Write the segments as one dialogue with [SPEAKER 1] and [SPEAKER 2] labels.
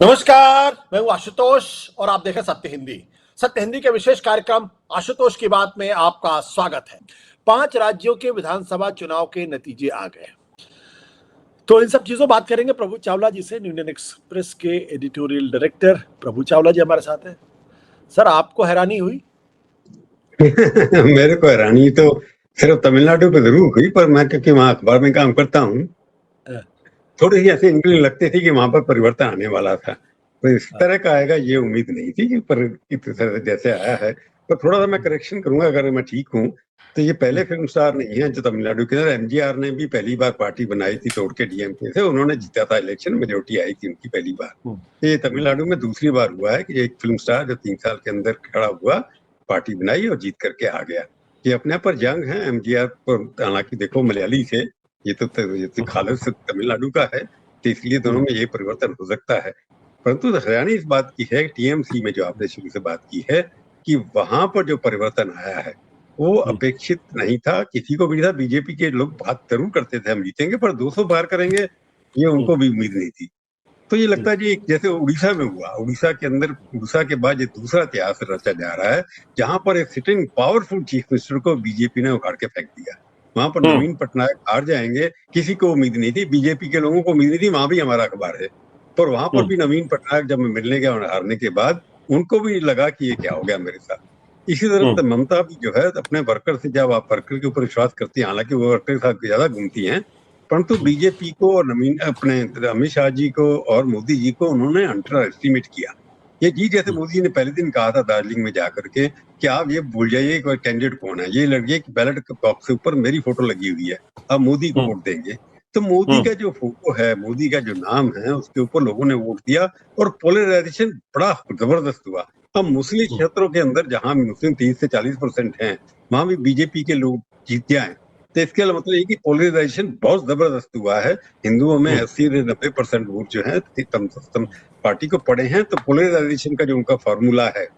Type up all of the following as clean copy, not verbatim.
[SPEAKER 1] नमस्कार, मैं हूं आशुतोष और आप देखें सत्य हिंदी। सत्य हिंदी के विशेष कार्यक्रम आशुतोष की बात में आपका स्वागत है। 5 राज्यों के विधानसभा चुनाव के नतीजे आ गए, तो इन सब चीजों बात करेंगे प्रभु चावला जी से। न्यू इंडियन एक्सप्रेस के एडिटोरियल डायरेक्टर प्रभु चावला जी हमारे साथ हैं। सर, आपको हैरानी हुई?
[SPEAKER 2] मेरे को हैरानी तो सिर्फ तमिलनाडु पे जरूर हुई, पर मैं क्योंकि वहाँ अखबार में काम करता हूँ, थोड़ी सी ऐसी इनकलिंग लगती थी कि वहां पर परिवर्तन आने वाला था। तो इस तरह का आएगा ये उम्मीद नहीं थी कि पर इस तरह से जैसे आया है। तो थोड़ा सा मैं करेक्शन करूंगा अगर मैं ठीक हूँ। तो ये पहले फिल्म स्टार नहीं है जो तमिलनाडु के अंदर। एमजीआर ने भी पहली बार पार्टी बनाई थी तोड़ के डीएमके से, उन्होंने जीता था इलेक्शन, मेजोरिटी आई थी उनकी पहली बार। तो ये तमिलनाडु में दूसरी बार हुआ है कि एक फिल्म स्टार जो 3 साल के अंदर खड़ा हुआ, पार्टी बनाई और जीत करके आ गया। ये अपने आप पर जंग है एमजीआर पर। हालांकि देखो मलयाली से, ये तो खालिद तमिलनाडु का है, तो इसलिए दोनों में ये परिवर्तन हो सकता है। परंतु हैरानी इस बात की है टीएमसी में जो आपने शुरू से बात की है कि वहां पर जो परिवर्तन आया है वो अपेक्षित नहीं था, किसी को भी नहीं था। बीजेपी के लोग बात जरूर करते थे हम जीतेंगे, पर 200 पार करेंगे ये उनको भी उम्मीद नहीं थी। तो ये लगता है जी जैसे उड़ीसा में हुआ, उड़ीसा के अंदर, उड़ीसा के बाद ये दूसरा इतिहास रचा जा रहा है जहां पर एक सिटिंग पावरफुल चीफ मिनिस्टर को बीजेपी ने उखाड़ के फेंक दिया। वहां पर नवीन पटनायक हार जाएंगे, किसी को उम्मीद नहीं थी, बीजेपी के लोगों को उम्मीद नहीं थी। वहां भी हमारा अखबार है, पर वहां पर भी नवीन पटनायक जब मिलने गया हारने के बाद उनको भी लगा कि ये क्या हो गया मेरे साथ। इसी तरह से ममता भी जो है अपने वर्कर से, जब आप वर्कर के ऊपर विश्वास करती है, हालांकि वो वर्कर के साथ ज्यादा घूमती हैं, परंतु बीजेपी को और नवीन अपने अमित शाह जी को और मोदी जी को उन्होंने अंडर एस्टिमेट किया। ये जी जैसे मोदी जी ने पहले दिन कहा था दार्जिलिंग में जाकर के कि आप ये भूल जाइए कि कैंडिडेट कौन है, ये लड़िए कि बैलेट बॉक्स के ऊपर मेरी फोटो लगी हुई है, अब मोदी को वोट देंगे। तो मोदी का जो फोटो है, मोदी का जो नाम है, उसके ऊपर लोगों ने वोट दिया और पोलराइजेशन बड़ा जबरदस्त हुआ। अब मुस्लिम क्षेत्रों के अंदर जहां मुस्लिम 30 से 40% हैं, वहां भी बीजेपी के लोग जीत जाए, तो इसके मतलब ये कि पोलराइजेशन बहुत जबरदस्त हुआ है। हिंदुओं में 80 से 90% वोट जो है कम से कम पार्टी को पड़े हैं। तो पोलराइजेशन का जो उनका फॉर्मूला है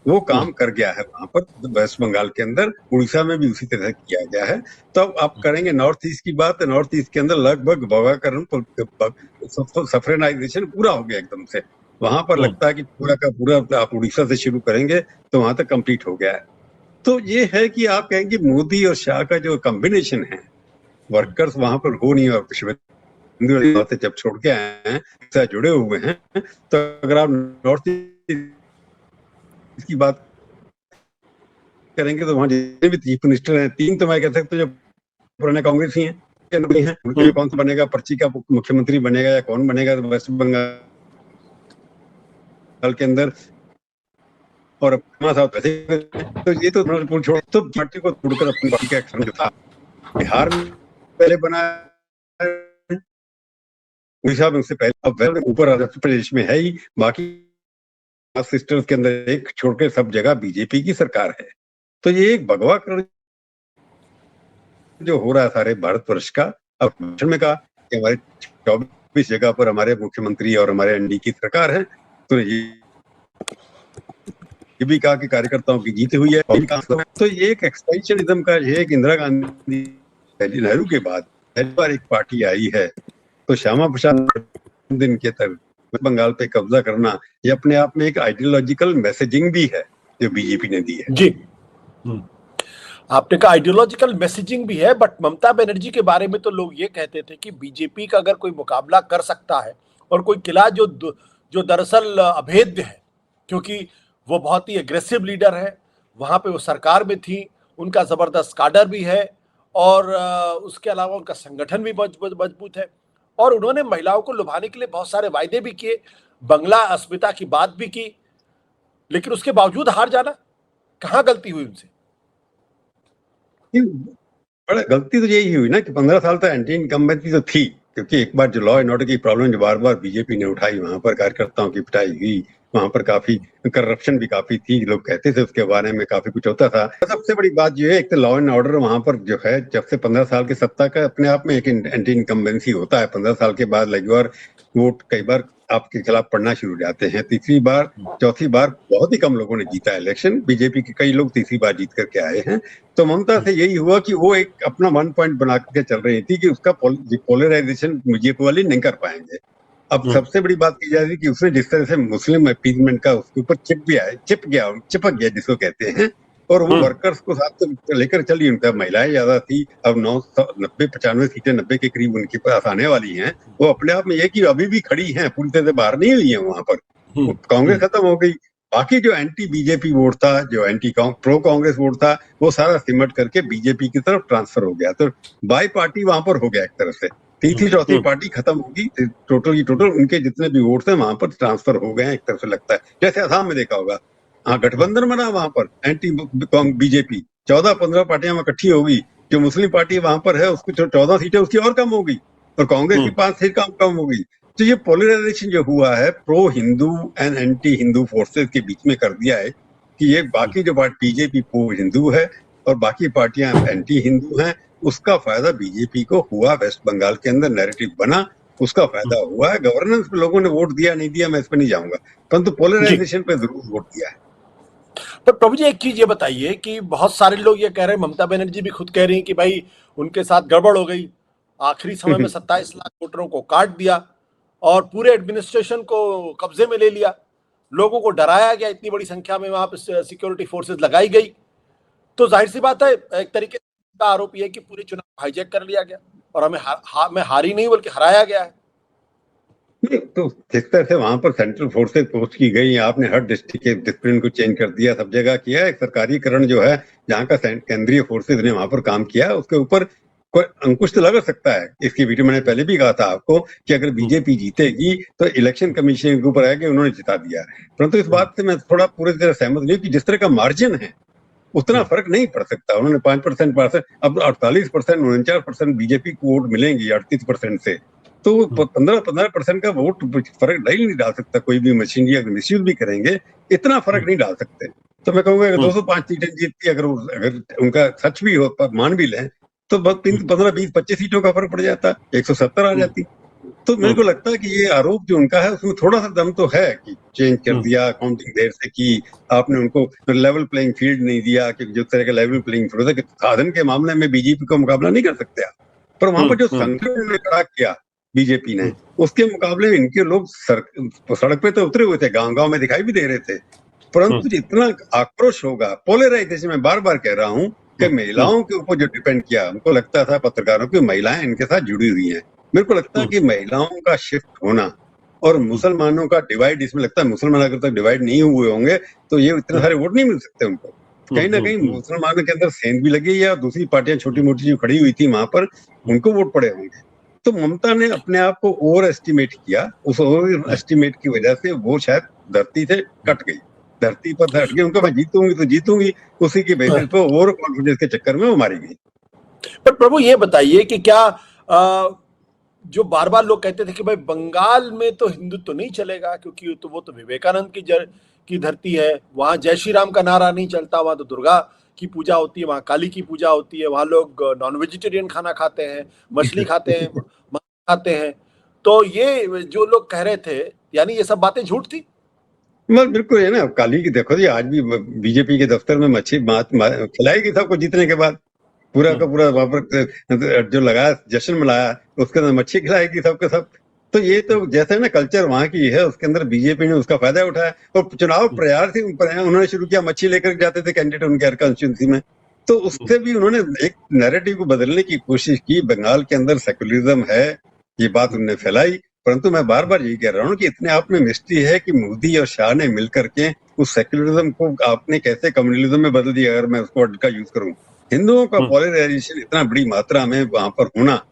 [SPEAKER 2] वो काम कर गया है वहां पर वेस्ट बंगाल के अंदर। उड़ीसा में भी उसी तरह किया गया है। तो अब आप करेंगे नॉर्थ ईस्ट की बात, नॉर्थ ईस्ट के अंदर लगभग भगाकरण सफरेनाइजेशन पूरा हो गया एकदम से। वहां पर लगता है कि पूरा का पूरा आप उड़ीसा से शुरू करेंगे तो वहां तक कंप्लीट हो गया है। तो ये है कि आप कहेंगे मोदी और शाह का जो कॉम्बिनेशन है, वर्कर्स वहां पर हो नहीं, और हिंदू जब छोड़ के आए हैं, जुड़े हुए हैं। तो अगर आप नॉर्थ ईस्ट की बात करेंगे तो वहां जितने भी चीफ मिनिस्टर हैं, 3 तो मैं कह सकता हूँ जो पुराने कांग्रेस ही हैं, उनके कौन सा बनेगा, पर्ची का मुख्यमंत्री बनेगा या कौन बनेगा तो वेस्ट बंगाल के अंदर। और तो ये तो छोड़ तो पार्टी को छोड़कर अपनी पार्टी का एक्शन जो था बिहार में पहले बना, उड़ीसा में उससे पहले, अब ऊपर आंध्र प्रदेश में है ही, बाकी सिस्टर्स के अंदर एक छोड़कर सब जगह बीजेपी की सरकार है। तो ये एक भगवाकरण जो हो रहा है सारे भारतवर्ष का। अब में कहा कि हमारे 24 जगह पर हमारे मुख्यमंत्री और हमारे एनडी की सरकार है, तो ये भी कहा कि कार्यकर्ताओं की जीत हुई है। तो ये एक एक्सपेंशनिज्म का, ये एक इंदिरा गांधी नेहरू के बाद पहली बार एक पार्टी आई है। तो श्यामा प्रसाद दिन के तक बंगाल पे कब्जा करना, ये अपने आप में एक आइडियोलॉजिकल मैसेजिंग भी है जो बीजेपी ने दी है।
[SPEAKER 1] जी, आपने कहा आइडियोलॉजिकल मैसेजिंग भी है, बट ममता बनर्जी के बारे में तो लोग ये कहते थे कि बीजेपी का अगर कोई मुकाबला कर सकता है और कोई किला जो दरअसल अभेद्य है, क्योंकि वो बहुत ही एग्रेसिव लीडर है, वहां पे वो सरकार में थी, उनका जबरदस्त काडर भी है और उसके अलावा उनका संगठन भी मजबूत है, और उन्होंने महिलाओं को लुभाने के लिए बहुत सारे वायदे भी किए, बंगला अस्मिता की बात भी की, लेकिन उसके बावजूद हार जाना, कहाँ गलती हुई उनसे?
[SPEAKER 2] बड़ा गलती तो यही हुई ना कि 15 साल तक एंटी इनकम्बेंसी तो थी, क्योंकि एक बार जो लॉ एंड ऑर्डर की प्रॉब्लम जो बार बार बीजेपी ने उठाई, वहां पर कार्यकर्ताओं की पिटाई हुई, वहां पर काफी करप्शन भी काफी थी, लोग कहते थे उसके बारे में काफी कुछ होता था। सबसे बड़ी बात जो है, एक तो लॉ एंड ऑर्डर वहां पर जो है, जब से 15 साल की सत्ता का अपने आप में एक एंटी इनकम्बेंसी होता है। 15 साल के बाद लगभग वोट कई बार आपके खिलाफ पड़ना शुरू हो जाते हैं। तीसरी बार, चौथी बार बहुत ही कम लोगों ने जीता इलेक्शन, बीजेपी के कई लोग तीसरी बार जीत करके आए हैं। तो ममता से यही हुआ कि वो एक अपना 1 पॉइंट बना करके चल रही थी कि उसका पोलराइजेशन बीजेपी वाले नहीं कर पाएंगे। अब सबसे बड़ी बात की जा रही है कि उसने जिस तरह से मुस्लिम अपीजमेंट का उसके ऊपर चिपक गया जिसको कहते हैं, और वो वर्कर्स को साथ तो लेकर चली, उनका महिलाएं ज्यादा थी, अब 90 95 सीटें 90 के करीब उनके पास आने वाली हैं। वो अपने आप में ये कि अभी भी खड़ी हैं, पूरी तरह से बाहर नहीं हुई है वहां पर। कांग्रेस खत्म हो गई, बाकी जो एंटी बीजेपी वोट था, जो एंटी प्रो कांग्रेस वोट था, वो सारा सिमट करके बीजेपी की तरफ ट्रांसफर हो गया। तो बाई पार्टी वहां पर हो गया एक तरह से, तीसरी चौथी पार्टी खत्म होगी, टोटल उनके जितने भी वोट्स हैं वहां पर ट्रांसफर हो गए हैं एक तरफ से लगता है। जैसे असम में देखा होगा, हाँ गठबंधन बना वहां पर एंटी बीजेपी, 14-15 पार्टियां वहां इकट्ठी होगी, जो मुस्लिम पार्टी वहां पर है उसकी 14 सीटें उसकी और कम हो गई, और कांग्रेस की 5 सीट कम हो गई। तो ये पोलराइजेशन जो हुआ है pro Hindu and anti Hindu forces के बीच में कर दिया है कि ये बाकी जो पार्टी बीजेपी प्रो हिंदू है और बाकी पार्टियां एंटी हिंदू हैं, उसका फायदा बीजेपी को हुआ। वेस्ट बंगाल के अंदर नैरेटिव बना, उसका फायदा हुआ है। गवर्नेंस पे लोगों ने वोट दिया नहीं दिया मैं इस पर नहीं जाऊंगा, परंतु पोलराइजेशन पे जरूर वोट दिया है।
[SPEAKER 1] पर प्रभु जी एक चीज ये बताइए कि बहुत सारे लोग ये कह रहे हैं, ममता बनर्जी भी खुद कह रही हैं कि भाई उनके साथ गड़बड़ हो गई, आखिरी समय में 27 लाख वोटरों को काट दिया और पूरे एडमिनिस्ट्रेशन को कब्जे में ले लिया, लोगों को डराया गया, इतनी बड़ी संख्या में वहां पर सिक्योरिटी फोर्सेज लगाई गई। तो जाहिर सी बात है, एक तरीके का आरोप यह है कि पूरे चुनाव हाईजैक कर लिया गया और हमें हारी नहीं बल्कि हराया गया है।
[SPEAKER 2] नहीं, तो जिस तरह से वहां पर सेंट्रल फोर्सेज पोस्ट की गई, आपने हर डिस्ट्रिक्ट के डिसिप्लिन को चेंज कर दिया, सब जगह किया। एक सरकारीकरण जो है, जहाँ का केंद्रीय फोर्सेज ने वहां पर काम किया, उसके ऊपर कोई अंकुश तो लगा सकता है। इसकी वीडियो मैंने पहले भी कहा था आपको कि अगर बीजेपी जीतेगी तो इलेक्शन कमीशन के ऊपर आएगा, उन्होंने जिता दिया। परंतु इस बात से मैं थोड़ा पूरी तरह सहमत नहीं हूँ कि जिस तरह का मार्जिन है उतना फर्क नहीं पड़ सकता। उन्होंने 5% अब 48%, 49% बीजेपी को वोट मिलेंगी 38% से, तो 15% का वोट फर्क नहीं डाल सकता। कोई भी मशीनरी अगर मिसयूज भी करेंगे इतना फर्क नहीं डाल सकते। तो मैं कहूंगा अगर 205 सीटें जीतती, अगर उनका सच भी हो, मान भी लें, तो 15, 20, 25 सीटों का फर्क पड़ जाता, 170 आ जाती। तो मेरे को लगता है कि ये आरोप जो उनका है उसमें थोड़ा सा दम तो है कि चेंज कर दिया, काउंटिंग देर से की, आपने उनको लेवल प्लेइंग फील्ड नहीं दिया कि जो तरह का लेवल प्लेइंग फील्ड होता है, साधन के मामले में बीजेपी का मुकाबला नहीं कर सकते आप। पर वहां पर जो संकट उन्होंने खड़ा किया बीजेपी ने, उसके मुकाबले में इनके लोग सड़क पे तो उतरे हुए थे, गांव गांव में दिखाई भी दे रहे थे। परंतु इतना आक्रोश होगा, पोलराइजेशन में बार बार कह रहा हूँ कि महिलाओं के ऊपर जो डिपेंड किया, हमको लगता था पत्रकारों की महिलाएं इनके साथ जुड़ी हुई हैं। मेरे को लगता है कि महिलाओं का शिफ्ट होना और मुसलमानों का डिवाइड, इसमें लगता है मुसलमान अगर तक डिवाइड नहीं हुए होंगे तो ये इतने सारे वोट नहीं मिल सकते उनको। कहीं ना कहीं मुसलमानों के अंदर सेंध भी लगी है और दूसरी पार्टियां छोटी मोटी जो खड़ी हुई थी वहां पर उनको वोट पड़े होंगे। तो ममता ने अपने आप को ओवर एस्टिमेट किया, उस ओवर एस्टिमेट की वजह से वो शायद धरती से कट गई, धरती पर हट गई। उनको मैं जीतूंगी तो जीतूंगी, उसी के बेसिस पर ओवर कॉन्फिडेंस के चक्कर में वो मारी गई।
[SPEAKER 1] पर प्रभु ये बताइए कि क्या जो बार बार लोग कहते थे कि भाई बंगाल में तो हिंदुत्व तो नहीं चलेगा क्योंकि तो वो तो विवेकानंद की धरती है, वहां जय श्री राम का नारा नहीं चलता, वहां तो दुर्गा की पूजा होती है, वहां काली की पूजा होती है, वहां लोग नॉन वेजिटेरियन खाना खाते हैं, मछली खाते हैं, मांस खाते हैं। तो ये जो लोग कह रहे थे, यानी ये सब बातें झूठ थी।
[SPEAKER 2] बिल्कुल है ना। काली की देखो जी, आज भी बीजेपी के दफ्तर में मच्छी खिलाएगी सबको जीतने के बाद, पूरा का पूरा वहां पर जो लगाया जश्न मनाया, उसके अंदर मच्छी खिलाएगी सबके सब। तो ये तो जैसे ना कल्चर वहां की है, उसके अंदर बीजेपी ने उसका फायदा उठाया और चुनाव प्रचार से उन्होंने शुरू किया, मच्छी लेकर जाते थे कैंडिडेट उनके हर कंस्टिट्यूंसी में। तो उससे भी उन्होंने एक नैरेटिव को बदलने की कोशिश की। बंगाल के अंदर सेकुलरिज्म है, ये बात उन्होंने फैलाई। परंतु मैं बार बार यही कह रहा हूँ कि इतने आप में मिस्ट्री है कि मोदी और शाह ने मिलकर के उस सेकुलरिज्म को आपने कैसे कम्युनलिज्म में बदल दिया। अगर मैं उसको वर्ड का यूज करूं, हिंदुओं का पोलराइजेशन इतना बड़ी मात्रा में वहां पर होना,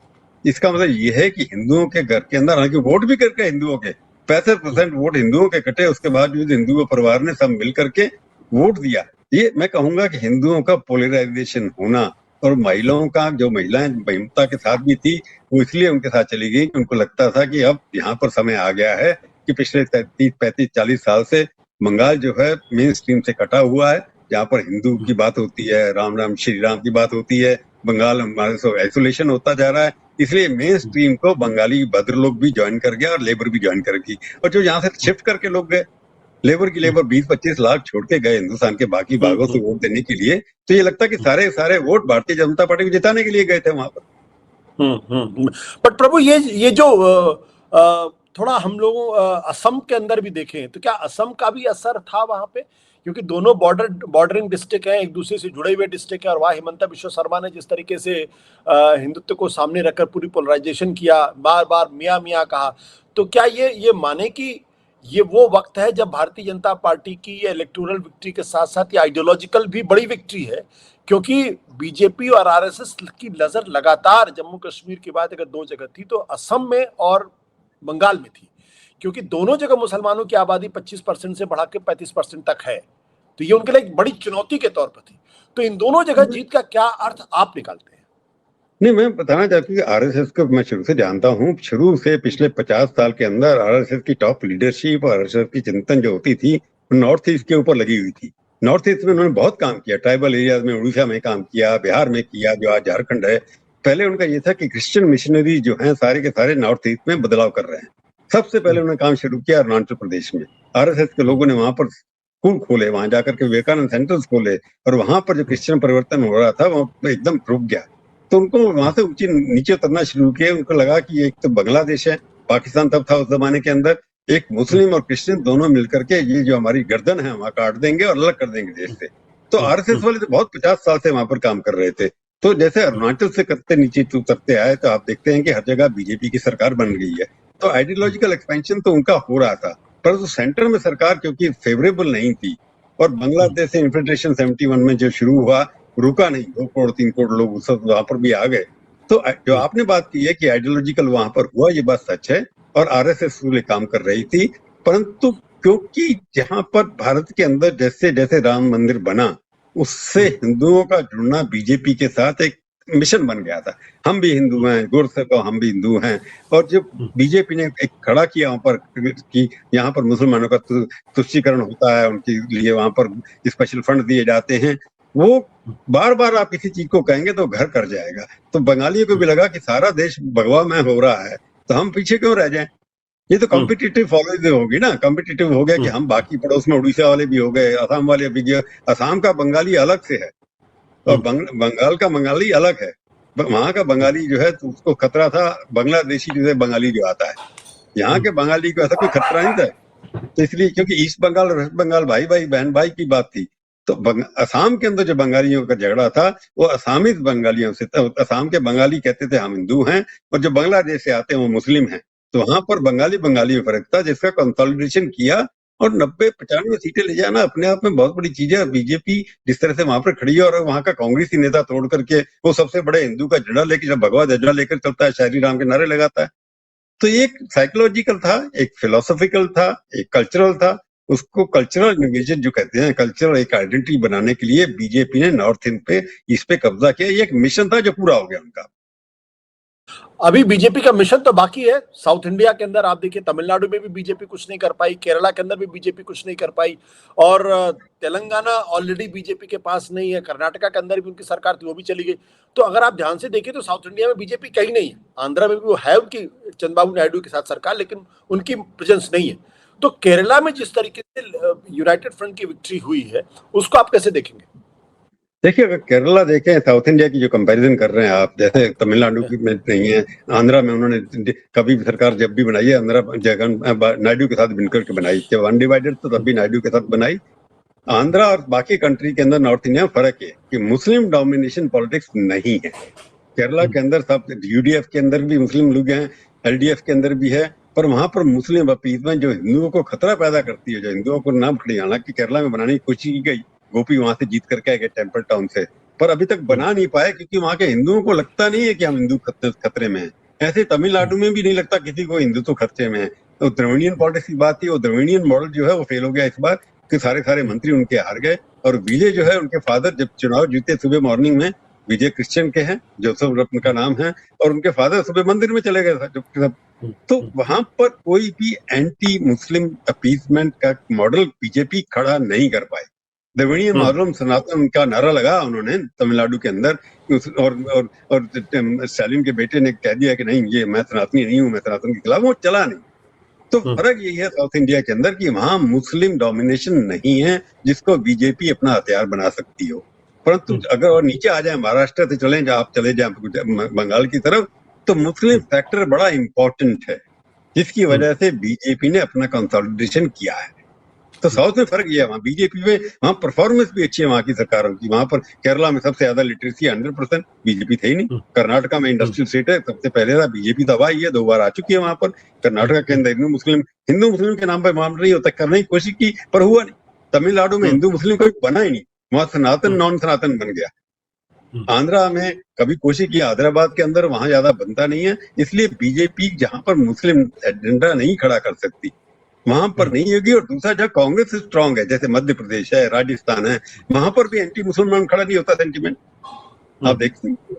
[SPEAKER 2] इसका मतलब ये है कि हिंदुओं के घर के अंदर, हालांकि वोट भी करके हिंदुओं के 65% वोट हिंदुओं के कटे, उसके बावजूद हिंदू परिवार ने सब मिल करके वोट दिया। ये मैं कहूंगा कि हिंदुओं का पोलराइजेशन होना और महिलाओं का, जो महिलाएं ममता के साथ भी थी, वो इसलिए उनके साथ चली गई कि उनको लगता था कि अब यहाँ पर समय आ गया है कि पिछले 30, 35, 40 साल से बंगाल जो है मेन स्ट्रीम से कटा हुआ है, जहाँ पर हिंदू की बात होती है, राम राम श्री राम की बात होती है, बंगाल हमारे से आइसोलेशन होता जा रहा है। इसलिए मेन स्ट्रीम को बंगाली भद्र लोग भी ज्वाइन कर गया और लेबर भी ज्वाइन कर गई। और जो यहाँ से शिफ्ट करके लोग गए, लेबर 20-25 लाख छोड़ के गए हिंदुस्तान के बाकी भागों से वोट देने के लिए, तो ये लगता है कि सारे वोट भारतीय जनता पार्टी को जिताने के लिए गए थे वहां पर।
[SPEAKER 1] बट प्रभु ये जो थोड़ा हम लोग असम के अंदर भी देखें तो क्या असम का भी असर था वहां पे, क्योंकि दोनों बॉर्डरिंग डिस्ट्रिक्ट हैं, एक दूसरे से जुड़े हुए डिस्ट्रिक्ट है, और वहाँ हिमंता बिश्व शर्मा ने जिस तरीके से हिंदुत्व को सामने रखकर पूरी पोलराइजेशन किया, बार बार मियाँ मियाँ कहा, तो क्या ये माने कि ये वो वक्त है जब भारतीय जनता पार्टी की ये इलेक्टोरल विक्ट्री के साथ साथ ये आइडियोलॉजिकल भी बड़ी विक्ट्री है, क्योंकि बीजेपी और आरएसएस की नजर लगातार जम्मू कश्मीर की बात अगर दो जगह थी तो असम में और बंगाल में थी, क्योंकि दोनों जगह मुसलमानों की आबादी 25% से बढ़ा के 35% तक है, तो ये उनके लिए एक बड़ी चुनौती के तौर पर थी। तो इन दोनों जगह जीत का क्या अर्थ आप निकालते हैं?
[SPEAKER 2] नहीं, मैं बताना चाहता हूँ कि आरएसएस को मैं शुरू से जानता हूँ। शुरू से पिछले 50 साल के अंदर आरएसएस की टॉप लीडरशिप और आरएसएस की चिंतन जो होती थी नॉर्थ ईस्ट के ऊपर लगी हुई थी। नॉर्थ ईस्ट में उन्होंने बहुत काम किया, ट्राइबल एरियाज में उड़ीसा में काम किया, बिहार में किया, जो आज झारखंड है। पहले उनका ये था कि क्रिश्चियन मिशनरी जो हैं सारे के सारे नॉर्थ ईस्ट में बदलाव कर रहे हैं। सबसे पहले उन्होंने काम शुरू किया अरुणाचल प्रदेश में। आरएसएस के लोगों ने वहां पर स्कूल खोले, वहां जाकर के विवेकानंद सेंटर्स खोले, और वहां पर जो क्रिश्चियन परिवर्तन हो रहा था वो एकदम रुक गया। तो उनको वहां से नीचे उतरना शुरू किया। उनको लगा कि एक तो बांग्लादेश है, पाकिस्तान तब था उस जमाने के अंदर, एक मुस्लिम और क्रिश्चियन दोनों मिलकर के ये जो हमारी गर्दन है वहां काट देंगे और अलग कर देंगे देश से। तो आरएसएस वाले तो बहुत 50 साल से वहां पर काम कर रहे थे। तो जैसे अरुणाचल से करते नीचे उतरते आए तो आप देखते हैं कि हर जगह बीजेपी की सरकार बन गई है। तो आइडियोलॉजिकल एक्सपेंशन तो उनका हो रहा था, परंतु सेंटर में सरकार क्योंकि फेवरेबल नहीं थी, और बांग्लादेश से इन्फिल्ट्रेशन 71 में जो शुरू हुआ रुका नहीं, 2 करोड़ 3 करोड़ लोग उस वहां पर भी आ गए। तो जो आपने बात की है कि आइडियोलॉजिकल वहां पर हुआ, ये बात सच है, और आरएसएस लिए काम कर रही थी। परंतु क्योंकि जहां पर भारत के अंदर जैसे जैसे राम मंदिर बना, उससे हिंदुओं का जुड़ना बीजेपी के साथ एक मिशन बन गया था। हम भी हिंदू हैं, गौर से कहो हम भी हिंदू हैं। और जब बीजेपी ने एक खड़ा किया वहां पर कि यहाँ पर मुसलमानों का तुष्टीकरण होता है, उनके लिए वहां पर स्पेशल फंड दिए जाते हैं, वो बार बार आप किसी चीज को कहेंगे तो घर कर जाएगा। तो बंगालियों को भी लगा कि सारा देश भगवा में हो रहा है, तो हम पीछे क्यों रह जाएं। ये तो कॉम्पिटिटिव फॉलोइंग होगी ना, कॉम्पिटिटिव हो गया कि हम बाकी पड़ोस में उड़ीसा वाले भी हो गए, असम वाले भी गए। असम का बंगाली अलग से है और बंगाल का बंगाली अलग है। वहां का बंगाली जो है तो उसको खतरा था बांग्लादेशी जो है बंगाली जो आता है। यहाँ के बंगाली को ऐसा कोई खतरा नहीं था। तो इसलिए क्योंकि ईस्ट बंगाल और वेस्ट बंगाल भाई भाई बहन भाई की बात थी, तो असम के अंदर जो बंगालियों का झगड़ा था वो असामीज बंगालियों से था। असम के बंगाली कहते थे हम हिंदू हैं, और जो बांग्लादेश से आते हैं वो मुस्लिम हैं। तो वहां पर बंगाली बंगाली में फर्क था, जिसका कंसोलिडेशन किया, और 90-95 सीटें ले जाना अपने आप में बहुत बड़ी चीज है। बीजेपी जिस तरह से वहां पर खड़ी है, और वहां का कांग्रेसी नेता तोड़ करके वो सबसे बड़े हिंदू का झंडा लेके, जब भगवा झंडा लेकर चलता है, शायरी राम के नारे लगाता है। तो ये एक साइकोलॉजिकल था, एक फिलोसॉफिकल था, एक कल्चरल था। उसको कल्चरल इन्वेजन जो कहते हैं, कल्चरल एक आइडेंटिटी बनाने के लिए बीजेपी ने नॉर्थ इंड पे इस पे कब्जा किया। ये एक मिशन था जो पूरा हो गया उनका।
[SPEAKER 1] अभी बीजेपी का मिशन तो बाकी है। साउथ इंडिया के अंदर आप देखिए, तमिलनाडु में भी बीजेपी कुछ नहीं कर पाई, केरला के अंदर भी बीजेपी कुछ नहीं कर पाई, और तेलंगाना ऑलरेडी बीजेपी के पास नहीं है, कर्नाटका के अंदर भी उनकी सरकार थी वो भी चली गई। तो अगर आप ध्यान से देखें तो साउथ इंडिया में बीजेपी कहीं नहीं है। आंध्रा में भी वो है उनकी चंद्रबाबू नायडू के साथ सरकार, लेकिन उनकी प्रेजेंस नहीं है। तो केरला में जिस तरीके से यूनाइटेड फ्रंट की विक्ट्री हुई है, उसको आप कैसे देखेंगे?
[SPEAKER 2] देखिए, अगर केरला देखें, साउथ इंडिया की जो कंपैरिजन कर रहे हैं आप, जैसे तमिलनाडु की में नहीं है, आंध्रा में उन्होंने कभी भी सरकार जब भी बनाई है, आंध्रा जगन नायडू के साथ मिलकर के बनाई, जब अनडिवाइडेड तो तब भी नायडू के साथ बनाई। आंध्रा और बाकी कंट्री के अंदर नॉर्थ इंडिया में फर्क है कि मुस्लिम डोमिनेशन पॉलिटिक्स नहीं है। केरला के अंदर सब, यूडीएफ के अंदर भी मुस्लिम लोग हैं, एलडीएफ के अंदर भी है, पर वहां पर मुस्लिम अपीजमेंट जो हिंदुओं को खतरा पैदा करती है, जो हिंदुओं को नाम खड़ी, हालांकि केरला में बनाने की कोशिश की गई, गोपी वहां से जीत करके आए टेम्पल टाउन से, पर अभी तक बना नहीं पाए, क्योंकि वहां के हिंदुओं को लगता नहीं है कि हम हिंदू खतरे में हैं। ऐसे तमिलनाडु में भी नहीं लगता किसी को हिंदुत्व खतरे में है। तो द्रविडियन पॉलिटिक्स की बात थी, वो द्रविडियन मॉडल जो है वो फेल हो गया इस बार, कि सारे मंत्री उनके हार गए। और विजय जो है, उनके फादर जब चुनाव जीते सुबह मॉर्निंग में, विजय क्रिश्चियन के हैं, जोसेफ रत्न का नाम है, और उनके फादर सुबह मंदिर में चले गए सब। तो वहां पर कोई भी एंटी मुस्लिम अपीसमेंट का मॉडल बीजेपी खड़ा नहीं कर पाई। द्रविडियन मॉडल सनातन उनका नारा लगा उन्होंने तमिलनाडु के अंदर, और स्टालिन के बेटे ने कह दिया कि नहीं, ये मैं सनातनी नहीं हूं, मैं सनातन के खिलाफ, वो चला नहीं। तो फर्क यही है साउथ इंडिया के अंदर कि वहां मुस्लिम डोमिनेशन नहीं है जिसको बीजेपी अपना हथियार बना सकती हो। परंतु अगर और नीचे आ जाए, महाराष्ट्र से चले जाए, आप चले जाए बंगाल की तरफ, तो मुस्लिम फैक्टर बड़ा इंपॉर्टेंट है। जिसकी वजह से बीजेपी ने अपना कंसोलिडेशन किया है। तो साउथ में फर्क ये है, वहाँ बीजेपी में वहाँ परफॉर्मेंस भी अच्छी है वहाँ की सरकारों की। वहाँ पर केरला में सबसे ज्यादा लिटरेसी 100%, बीजेपी थे ही नहीं। कर्नाटका में इंडस्ट्रियल स्टेट है, सबसे पहले था, बीजेपी दबा ही है, 2 बार आ चुकी है वहां पर। कर्नाटका के अंदर हिंदू मुस्लिम के नाम पर मामला नहीं होता, करने की कोशिश की पर हुआ नहीं। तमिलनाडु में हिंदू मुस्लिम कोई बना ही नहीं, वहां सनातन नॉन सनातन बन गया। आंध्रा में कभी कोशिश की, हैदराबाद के अंदर, वहां ज्यादा बनता नहीं है। इसलिए बीजेपी जहां पर मुस्लिम एजेंडा नहीं खड़ा कर सकती वहां पर नहीं होगी। और दूसरा, जहाँ कांग्रेस स्ट्रांग है, जैसे मध्य प्रदेश है, राजस्थान है, वहां पर भी एंटी मुसलमान खड़ा नहीं होता सेंटीमेंट, आप देखते हैं।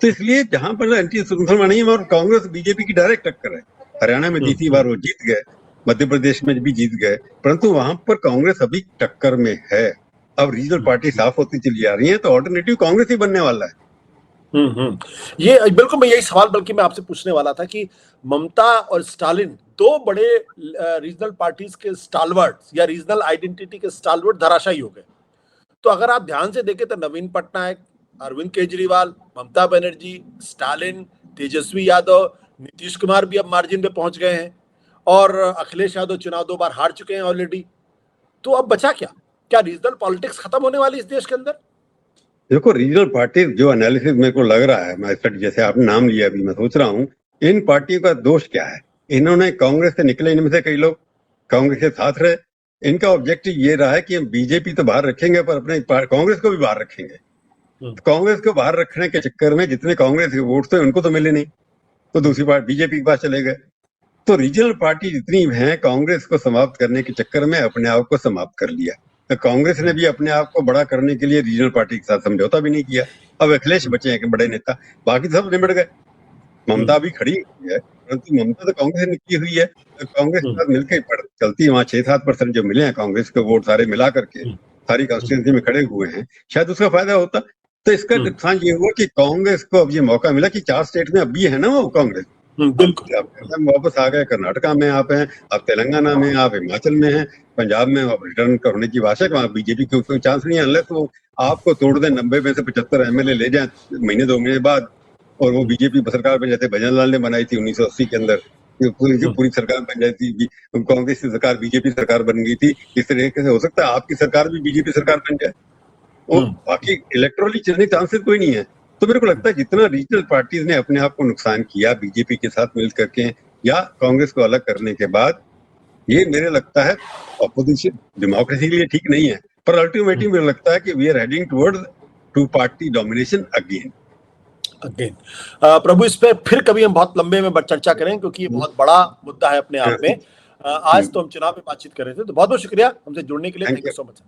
[SPEAKER 2] तो इसलिए जहां पर एंटी मुसलमान नहीं है, और कांग्रेस बीजेपी की डायरेक्ट टक्कर है। हरियाणा में जीती बार वो जीत गए, मध्य प्रदेश में भी जीत गए, परंतु वहां पर कांग्रेस अभी टक्कर में है। अब रीजनल पार्टी साफ होती चली आ रही है, तो ऑल्टरनेटिव कांग्रेस ही बनने वाला है।
[SPEAKER 1] ये बिल्कुल, मैं यही सवाल बल्कि मैं आपसे पूछने वाला था कि ममता और स्टालिन, दो बड़े रीजनल पार्टीज के स्टालवर्ड्स या रीजनल आइडेंटिटी के स्टालवर्ड धराशायी हो गए। तो अगर आप ध्यान से देखें तो नवीन पटनायक, अरविंद केजरीवाल, ममता बनर्जी, स्टालिन, तेजस्वी यादव, नीतीश कुमार भी अब मार्जिन पे पहुंच गए हैं, और अखिलेश यादव चुनाव 2 बार हार चुके हैं ऑलरेडी। तो अब बचा क्या? क्या रीजनल पॉलिटिक्स खत्म होने वाली इस देश के अंदर?
[SPEAKER 2] देखो, रीजनल पार्टी जो एनालिसिस मेरे को लग रहा है, मैं जैसे आपने नाम लिया, अभी मैं सोच रहा हूँ इन पार्टियों का दोष क्या है। इन्होंने कांग्रेस से निकले, इनमें से कई लोग कांग्रेस के साथ रहे। इनका ऑब्जेक्टिव ये रहा है कि हम बीजेपी तो बाहर रखेंगे पर अपने कांग्रेस को भी बाहर रखेंगे। तो कांग्रेस को बाहर रखने के चक्कर में जितने कांग्रेस के वोट थे उनको तो मिले नहीं, तो दूसरी पार्टी बीजेपी के पास चले गए। तो रीजनल पार्टी जितनी हैं, कांग्रेस को समाप्त करने के चक्कर में अपने आप को समाप्त कर लिया। तो कांग्रेस ने भी अपने आप को बड़ा करने के लिए रीजनल पार्टी के साथ समझौता भी नहीं किया। अब अखिलेश बचे हैं कि बड़े नेता, बाकी सब निमट गए। ममता भी खड़ी हुई है, परंतु ममता तो कांग्रेस से निकली हुई है, तो कांग्रेस के साथ मिलकर चलती है। वहाँ 6-7% जो मिले हैं कांग्रेस के वोट सारे मिला करके, सारी कॉन्स्टिट्यूंसी में खड़े हुए हैं, शायद उसका फायदा होता। तो इसका नुकसान ये हुआ कि कांग्रेस को अब ये मौका मिला कि 4 स्टेट में अब भी है ना वो कांग्रेस,
[SPEAKER 1] बिल्कुल
[SPEAKER 2] वापस आ गए। कर्नाटका में आप हैं, आप तेलंगाना में, आप हिमाचल में हैं, पंजाब में आप रिटर्न होने की आशा है। वहाँ बीजेपी के उसमें चांस नहीं है, अनलेस वो आपको तोड़ दें, 90 में से 75 MLA ले जाए महीने 2 महीने बाद, और वो बीजेपी सरकार बन जाते। भजन लाल ने बनाई थी 1980 के अंदर, पूरी सरकार बन जाती थी, कांग्रेस की सरकार बीजेपी सरकार बन गई थी। इस तरीके से हो सकता है आपकी सरकार भी बीजेपी सरकार बन जाए, और बाकी इलेक्ट्रॉनिक चलने चांसेस कोई नहीं है। तो मेरे को लगता है जितना रीजनल पार्टीज ने अपने आप को नुकसान किया बीजेपी के साथ मिल करके या कांग्रेस को अलग करने के बाद, ये मेरे लगता है ऑपोजिशन डेमोक्रेसी के लिए ठीक नहीं है। पर अल्टीमेटली मुझे लगता है कि we are heading towards 2 party domination again.
[SPEAKER 1] Prabhu, इस पे फिर कभी हम बहुत लंबे में चर्चा करें, क्योंकि ये बहुत बड़ा मुद्दा है अपने आप में। आज तो हम चुनाव पे बातचीत कर रहे थे, तो बहुत बहुत शुक्रिया हमसे जुड़ने के लिए। Thank you so much.